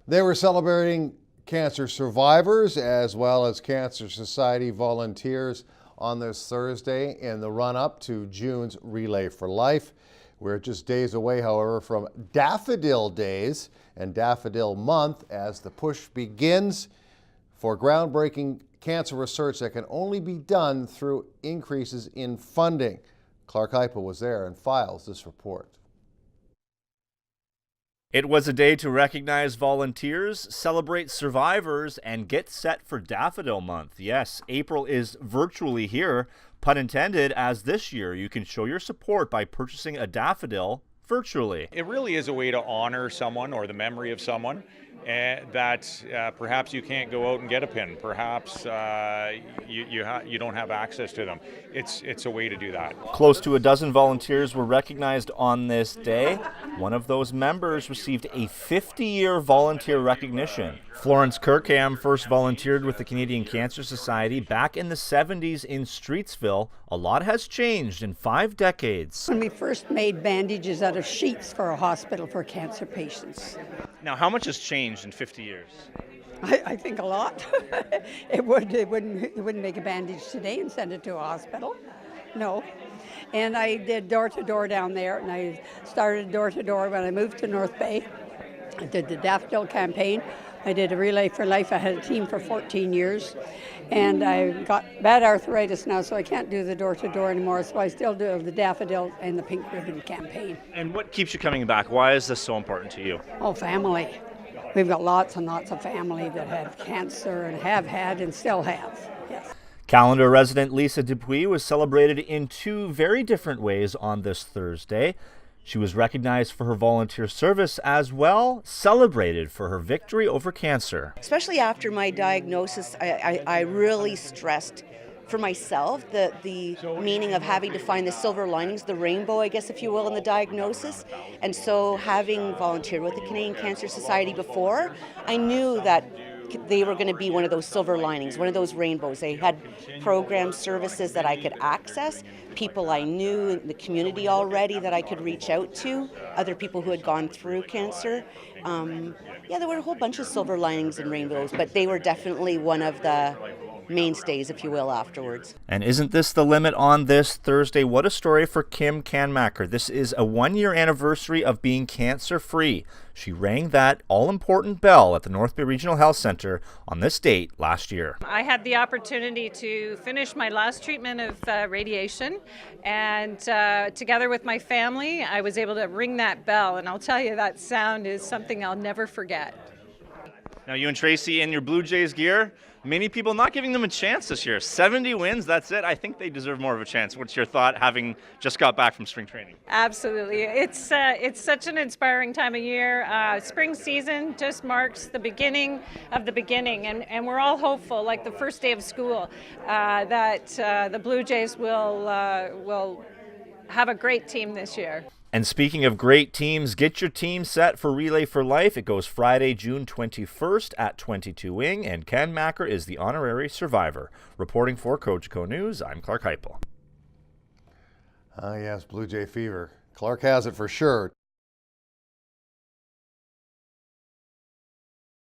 They were celebrating cancer survivors as well as Cancer Society volunteers on this Thursday in the run-up to June's Relay for Life. We're just days away, however, from Daffodil Days and Daffodil Month as the push begins for groundbreaking cancer research that can only be done through increases in funding. Clarke Heipel was there and files this report. It was a day to recognize volunteers, celebrate survivors, and get set for Daffodil Month. Yes, April is virtually here, pun intended, as this year you can show your support by purchasing a daffodil virtually. It really is a way to honor someone or the memory of someone that perhaps you can't go out and get a pin. Perhaps you don't have access to them. It's a way to do that. Close to a dozen volunteers were recognized on this day. One of those members received a 50-year volunteer recognition. Florence Kirkham first volunteered with the Canadian Cancer Society back in the 70s in Streetsville. A lot has changed in 5 decades. When we first made bandages out of sheets for a hospital for cancer patients. Now, how much has changed in 50 years? I think a lot. It wouldn't make a bandage today and send it to a hospital. No. And I did door-to-door down there, and I started door-to-door when I moved to North Bay. I did the Daffodil campaign. I did a Relay for Life. I had a team for 14 years, and I got bad arthritis now, so I can't do the door-to-door anymore, so I still do the Daffodil and the Pink Ribbon campaign. And what keeps you coming back? Why is this so important to you? Oh, family. We've got lots and lots of family that have cancer and have had and still have, yes. Callander resident Lisa Dupuis was celebrated in 2 very different ways on this Thursday. She was recognized for her volunteer service as well, celebrated for her victory over cancer. Especially after my diagnosis, I really stressed for myself the meaning of having to find the silver linings, the rainbow, I guess, if you will, in the diagnosis. And so having volunteered with the Canadian Cancer Society before, I knew that they were going to be one of those silver linings, one of those rainbows. They had programs, services that I could access, people I knew in the community already that I could reach out to, other people who had gone through cancer. There were a whole bunch of silver linings and rainbows, but they were definitely one of the mainstays, if you will, afterwards. And isn't this the limit on this Thursday? What a story for Kim Kanmacher. This is a 1-year anniversary of being cancer-free. She rang that all-important bell at the North Bay Regional Health Centre on this date last year. I had the opportunity to finish my last treatment of radiation, and together with my family, I was able to ring that bell, and I'll tell you, that sound is something I'll never forget. Now, you and Tracy in your Blue Jays gear, many people not giving them a chance this year. 70 wins, that's it. I think they deserve more of a chance. What's your thought, having just got back from spring training? Absolutely. It's such an inspiring time of year. Spring season just marks the beginning of the beginning, and we're all hopeful, like the first day of school, that the Blue Jays will have a great team this year. And speaking of great teams, get your team set for Relay for Life. It goes Friday, June 21st at 22 Wing, and Kanmacher is the honorary survivor. Reporting for Cogeco News, I'm Clarke Heipel. Yes, Blue Jay fever. Clarke has it for sure.